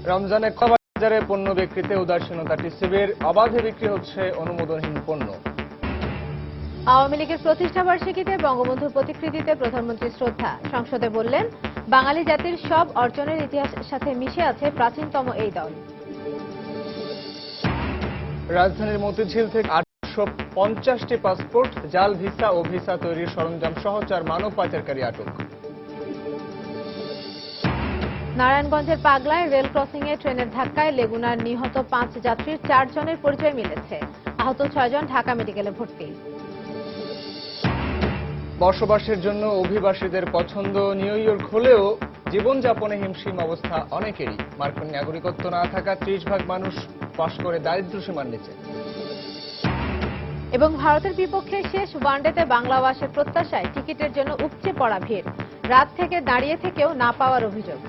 রমজানে বাজারে পণ্য বিক্রিতে উদাসীনতা টিসিবির, অবাধে বিক্রি হচ্ছে অনুমোদনহীন পণ্য। আওয়ামী লীগের প্রতিষ্ঠা বার্ষিকীতে বঙ্গবন্ধুর প্রতিকৃতিতে প্রধানমন্ত্রী শ্রদ্ধা। সংসদে বললেন, বাঙালি জাতির সব অর্জনের ইতিহাসের সাথে মিশে আছে প্রাচীনতম এই দল। রাজধানীর মতিঝিল থেকে 850টি পাসপোর্ট, জাল ভিসা ও ভিসা তৈরির সরঞ্জাম সহ 4 মানব পাচারকারী আটক। নারায়ণগঞ্জের পাগলায় রেল ক্রসিংয়ে ট্রেনের ধাক্কায় লেগুনার নিহত 5 যাত্রীর 4 জনের পরিচয় মিলেছে। আহত 6 জন ঢাকা মেডিকেলে ভর্তি। বসবাসের জন্য অভিবাসীদের পছন্দ নিউ ইয়র্ক হলেও জীবনযাপনে হিমশিম অবস্থা অনেকেরই। মার্কিন নাগরিকত্ব না থাকা 30% মানুষ বাস করে দারিদ্র্য সীমার নিচে। এবং ভারতের বিপক্ষে শেষ ওয়ানডেতে বাংলাভাষের প্রত্যাশায় টিকিটের জন্য উপচে পড়া ভিড়। রাত থেকে দাঁড়িয়ে থেকেও না পাওয়ার অভিযোগ।